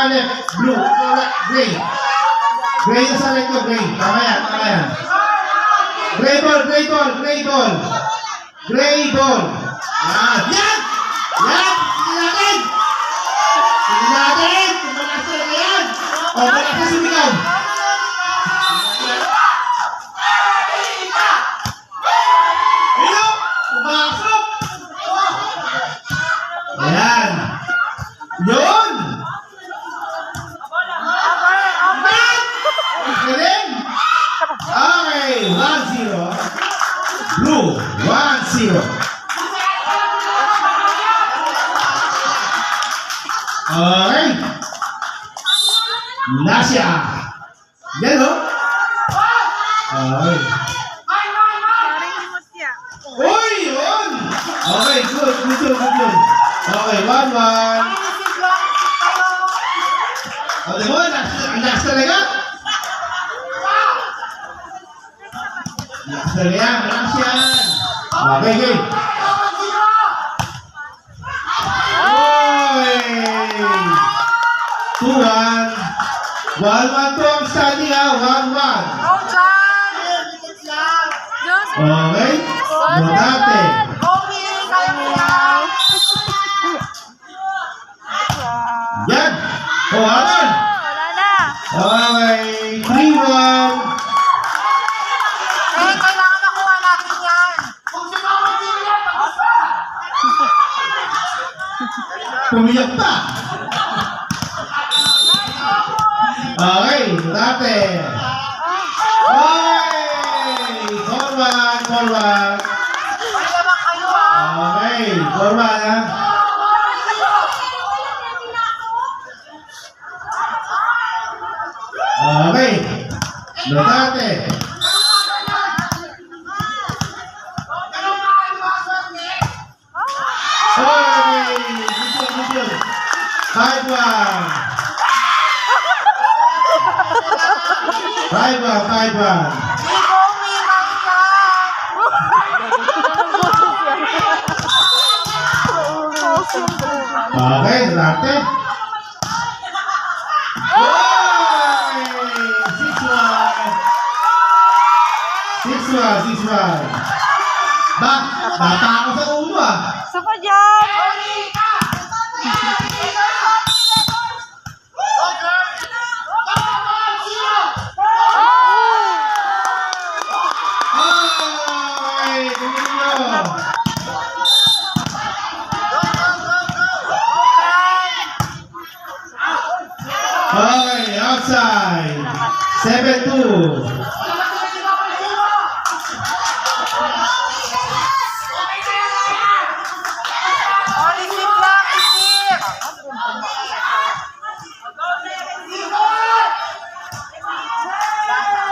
left. Blue. Gray. Gray na sa right ko. Gray. Tama yan. Gray ball. Gray ball. Yan! Sige natin! Malakas na yan! Malakas na sumigaw! Pumasok! Ayan! Yun! Galing! Okay, 1-0. Blue, 1-0. Okay. Nasya. Yan o. Okay. Uy, yun! Okay, good. Okay, 1-1. O, di mo, ang lakas talaga. Lakas talaga yan, malakas yan. Okay. 2-1. 1-1 po ang standing ha. 1-1. Okay. Monate. Yan. Habol. Okay. 3-1. Kailangan makuha natin yan. Pumiyak pa. Okay, dati. Okay, forward. Okay, forward ha. Okay, dati. Okay, good. 5-1. 5-1. Okay, dati. Six one. Bata ako sa ulo ah. Sa pa dyan. Okay, outside. 7-2.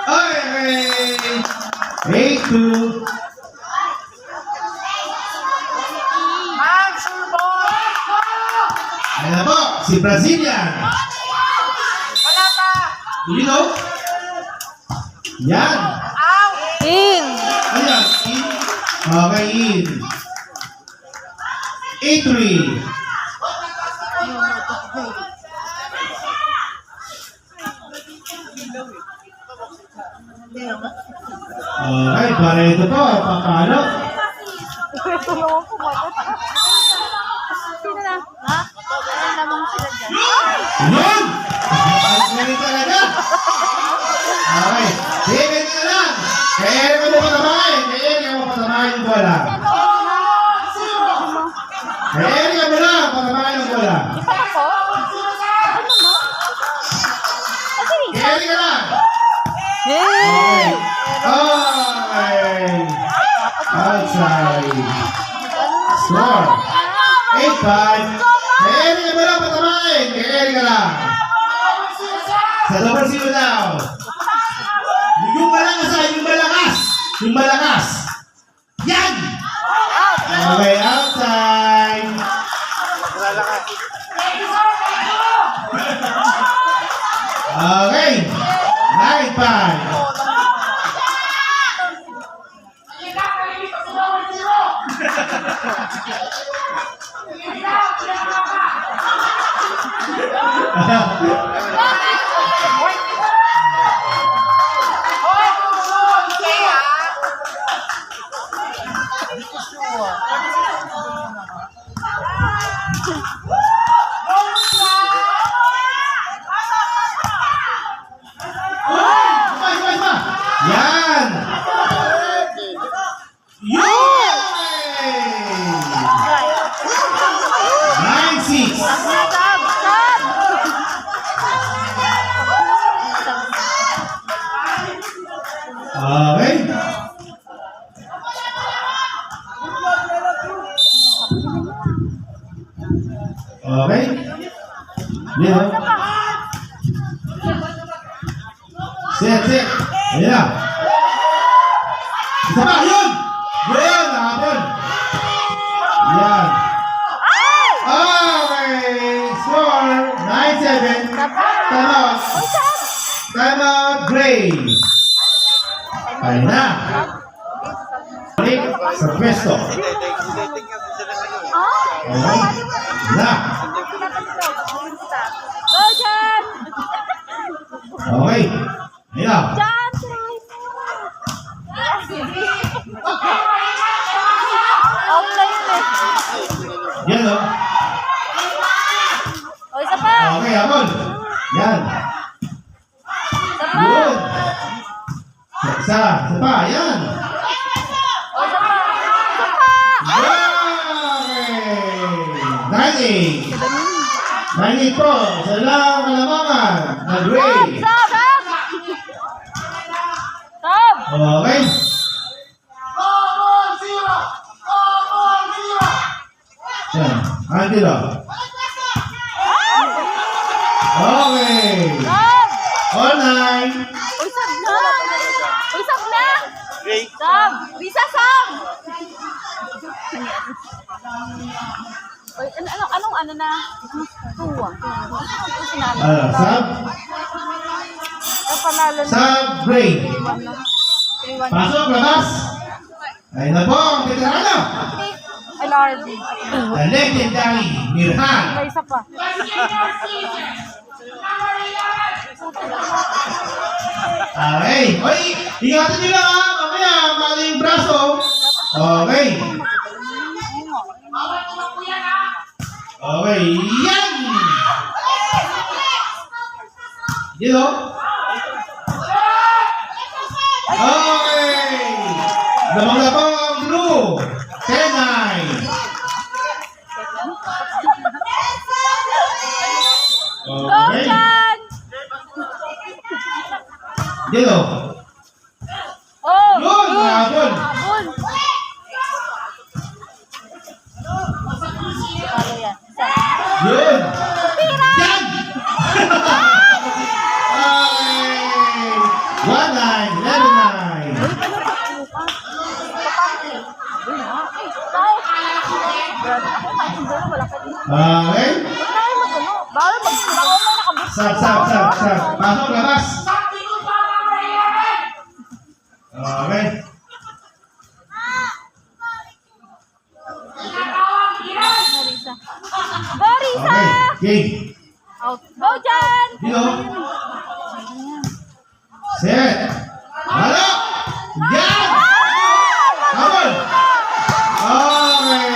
Okay. 8-2. Ayan na po, si Brazilian. You know? Yan. In. Ayan, in. Okay, in. 8-3. Okay, para ito po, papalo. Tulungan po mo. Sino na? Ha? Ano namang sila dyan? Yun! Ang galing talaga. Okay, sige, ganyan na lang. Kaya Eric mo patamahin yung bola. Kaya Eric mo lang, patamahin yung bola. Isa na po? Ano mo? Kaya Eric ka lang. Hey! Okay. Outside. Score. 8-5. Kaya Eric mo lang, patamahin. Kaya Eric ka lang. Sa double zero daw. Yung malakas. Yan! Okay, outside. Okay. 9-5. Isa. Yan! Yun! 9-6. Okay. Okay. Yan. Set. Ayan na. Isa pa, yun! Yun, nakapon. Yan. Okay. Score, 9-7. Timeout. Timeout, Gray. Ayan na. Balik sa pwesto. Okay. Na. Go, Jan! Okay. Ayan na. Jan, try mo. Out na yun eh. Yan o. O, isa pa. Okay, Amon. Yan. Isa pa. Good. Isa pa. Yan. O, isa pa. Isa pa. Okay. 9-8 po. Sa lang kalamangan. Na Gray. Sab! Okay. Yan. Angelo. Okay. Sab! All 9. Uy, sab na! Uy, sab na! Sab! Bisa, sab! Uy, anong na? Tuwa. Sinalo. Sub. Panalo na. Sub Gray. 3-1. Pasok, labas. Ayun na po ang veterano. LRB. The legendary Mirhan. May isa pa. Okay. Oy, ingatan nyo lang ha. Mamaya, maling braso. Okay. Okay, yan! Dito. Okay. Lamang-lapang ang blue. 10-9. Go, Okay. Jan! Dito. Oh! Yun, habol. Habol. Ano yan? Isa. Yun. Yan! Okay. 1-9. 11-9. Uy, paano takbo ka? Papaki. Uy, ha? Ay, Brad, ako kahit hindi na wala ka din. Okay. Huwag na kayo mag-ano. Bawal mag-sila ko may nakabit. Sab. Pasok, labas. Okay. Marisa. Go, Risa! Okay. Game. Out. Go, Jan! Dito. Set. Halo. Yan! Habol. Okay.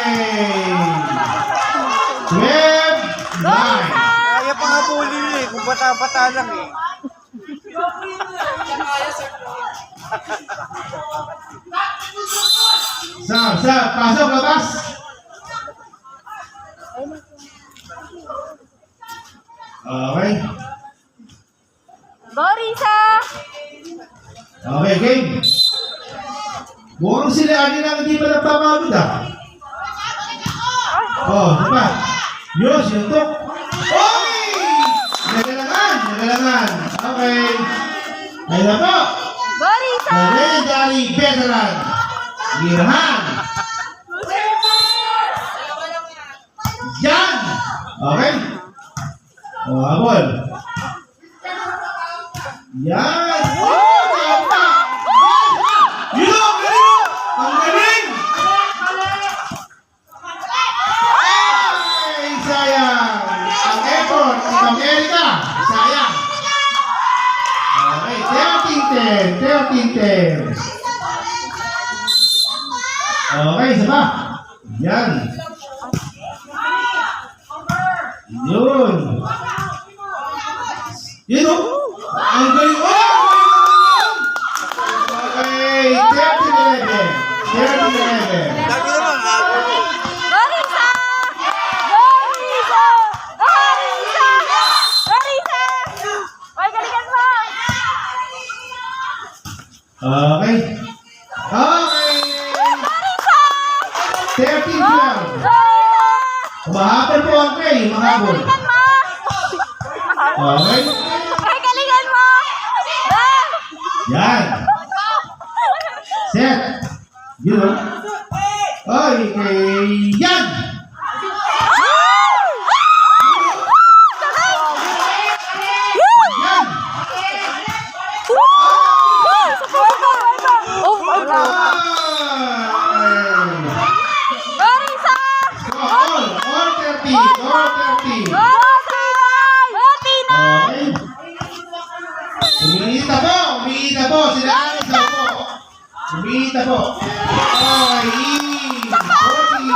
12-9. Kaya pa nga bully eh, kung bata-bata lang eh. Sab. Pasok, labas. Okay. Go, Risa! Okay, game. Mukhang sila ani lang hindi pa nagpapagod ah. Oh, diba? Yun, sinuntok. Okay! Nagalangan. Okay. Ayun na po. Go, Risa! The legendary veteran, Mirhan. Yan! Okay. Oh, habol. Yan! Oh, tama! Yun! Ang galing! Ay, sayang! Ang effort ng Amerika! 13-10. Okay, isa pa. Yan. Yun. Yun o. Ang galing. Oh! Okay, 13-11. 13-11. Lagi naman, Marisa! Marisa! Marisa! Marisa! Ay, galingan mo! Okay. Okay. Marisa! 13-12. Marisa! Mahabol po ang tray. Mahabol. Galingan mo! Okay. Ay, galingan mo! Ah! Yan. Set. Yun o. Okay. Yan. Yan. Marisa! All 30. All 30. Okay. Umiita po. Umiita po. Sila isa po. Umiita po. Okay. 40.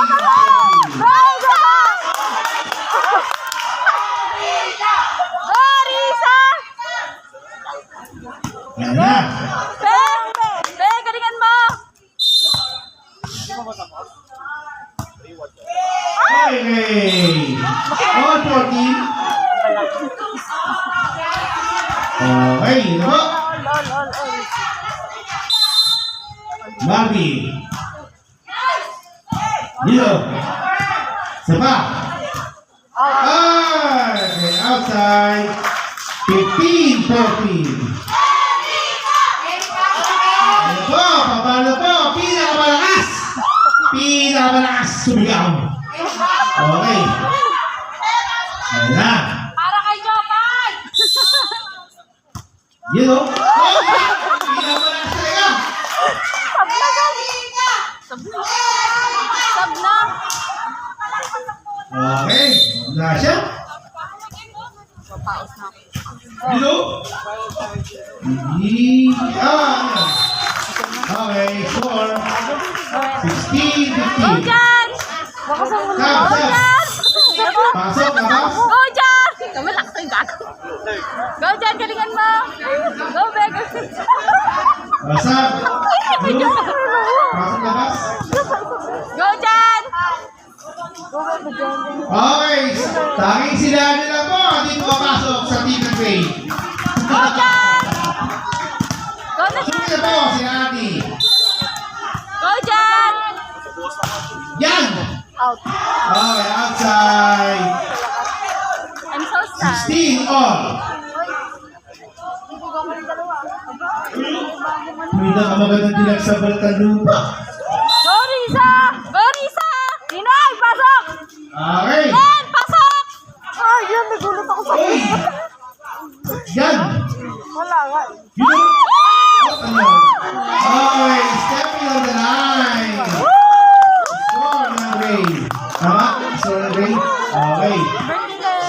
Yan na. Galingan mo! Okay. All 14. Okay. Yun po. Marvin. Dito. Isa pa. Okay. Outside. 15-14. Ano po? Pabalo po. Pinakamalakas. Pinakamalakas. Sumigaw. Okay. Ayan na. Para kay Jopay! Yun o. Okay. Pinakamalakas talaga. Sab na! Okay. Wala siya. Yun o. Okay. Score. 16-15. Jan! Baka sa muna. Sab, Go, sab. Jan! Pasok, labas. Go, Jan! Kamalak tayo gago. Go, Jan! Galingan mo! Go, Beg! Pasok. Yun. Pasok, labas. Go, Jan! Okay. Tanging sila nila po. Hindi papasok sa TV Bay. Go, Jan! Go na, Sino Jan! na po si Ate? Go, Jan! Yan! Out. Okay, outside. I'm so sad. 16 all. May nakamagandang dilag sa Balkan lupa. Go, Risa! Go, Risa! Inay, pasok! Okay. Yan, pasok! Ay, yan, nagulat ako sa Oy! Yan! Wala nga. Yun! Ano? Okay, stepping on the line. Score ng Ray. Tama? Score ng Ray? Okay.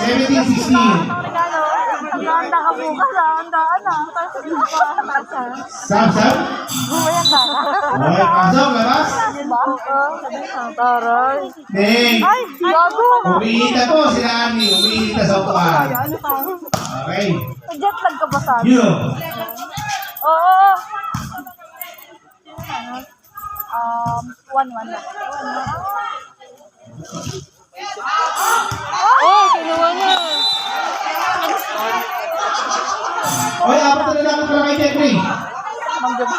17-16. Handa ka bukas, handaan na. Sab, sab. Bumayan na. Okay, pasok, labas. Taray. Ning. Ay, gago. Umiita po sila Ani. Umiita sa upuan. Okay. Jet lag ka ba sa akin? Yun. Oo. 1-1 na. Oh, kinuha niya. Okay, apat na lang pala kay Jeffrey. Manggab.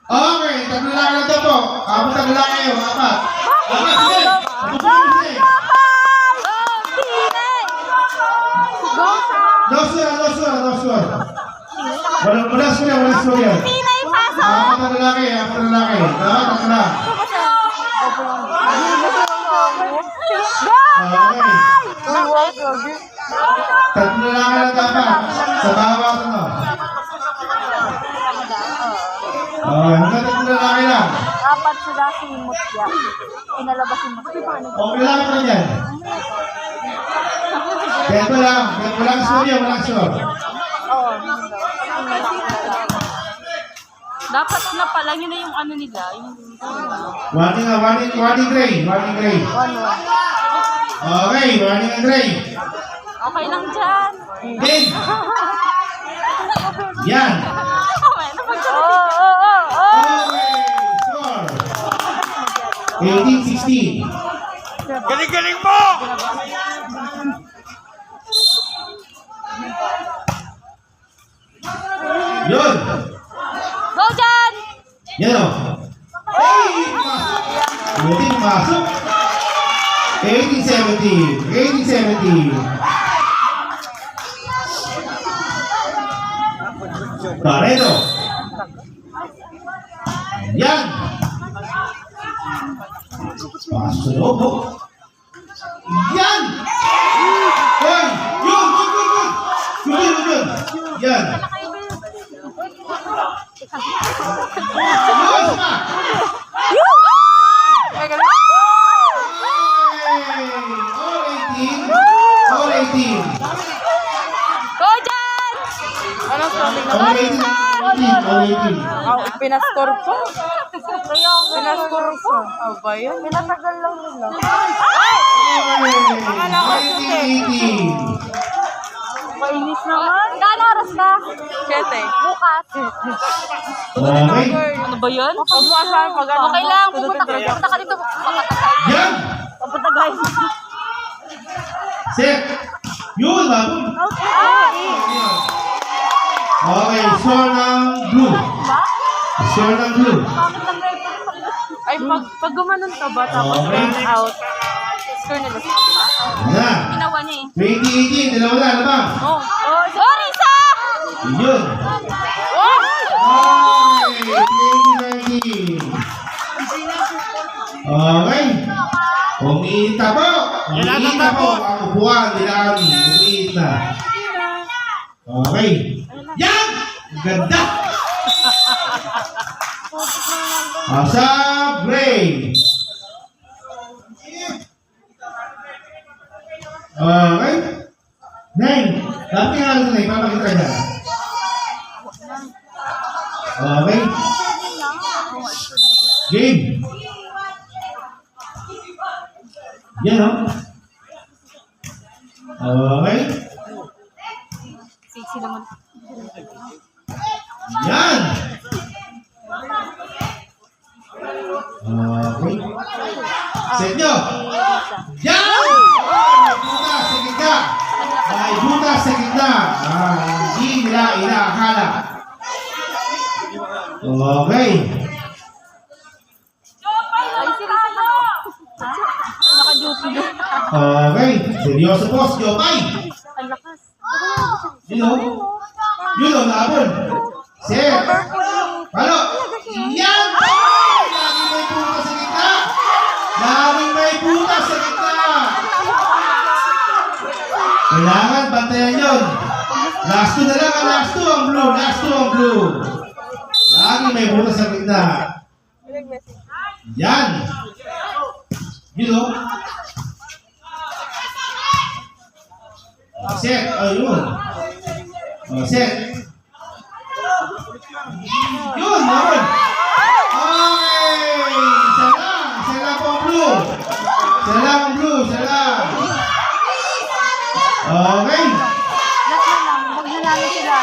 Okay, tatlo lang na ito po. Apat na lang kayo, apat. Apat, sige. Sige. No score. Walang score yan. Pinay, pasok! Apat na lalaki. Apat na lang. Okay. Tatlo lang lang dapat. Sa bawat ano. Hanggang tatlo lalaki lang. Apat sila si Mutya. Inalabas si Mutya. Okay lang pa yan. Kaya walang score yan, walang score. Oo. Dapat na pala, yun na yung ano nila. Yung... Warning Gray. Warning Gray. 1-1. Okay, warning ang Gray. Okay lang dyan. Game. Yan. Okay na mag- Okay, score. 18-16. Galing-galing mo! Yun. Go dyan! Yan o. Hey! Buti pumasok. 18-17. 18-17. Barreto. Yan. Pasok sa loob, oh. Yan. Hoy! Yun! Yun! Yan. Ayos pa! All 18. Go dyan! Anong sabi na? All 18. Pinastor po. Kaya pinastor po. Aba yan. Pinatagal lang nila. Akala ko 18. Mainis naman. Gano'ng oras ba? 7. Bukas. Okay. Ano ba yan? Huwag mo asahan pag ano. Okay lang. Pupunta ka dito. Yan! Pupunta guys. Set! Yun, babon! Okay, score ng blue. Score ng blue. Ay, pag gumanon ka ba, tapos Okay. out, score nila sa kabila. Na. Ginawa niya eh. 2018, dalawa na, ano ba? Oh, Risa! Yun. Okay, 2019. Okay. Umiita po. Umiita po. Ang upuan, nilami. Umiita. Okay. Yan! Ganda! Asa Gray. Okay. Nine. Dati nga lang na ipapakita niya. Okay. Game. Yan o. Okay. Sexy naman. Yan. Okay. Set nyo. Yan! May butas sa gitna. Hindi nila inaakala. Okay. Ay, seryoso na. Naka-duty doon. Okay. Seryoso po, si Jopay. Ang lakas. Yun o. Yun o, naabon. Set. Halo. Yan! Laging may butas sa gitna. Laging may butas sa gitna. Kailangan bantayan yun. Last two na lang ang last two ang blue. Last two ang blue. Laging may butas sa gitna. Yan. Yun o. Set. Ayun. Set. Yun. Naman. Okay. Isa lang. Isa lang po ang blue. Isa lang ang blue. Isa lang. Okay. Last na lang. Huwag nanalo sila.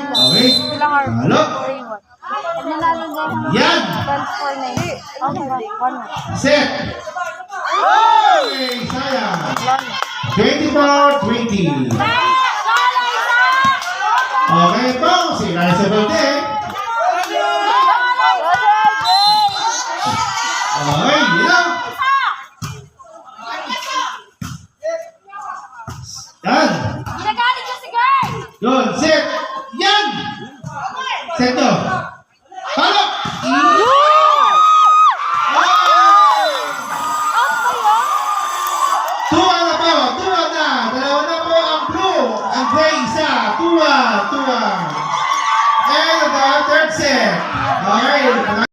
Okay. Sila hard. Halo. Huwag nanalo nila. Yan. 12-4-9. Okay. 1-1. Set. Okay. Sayang. 24-20.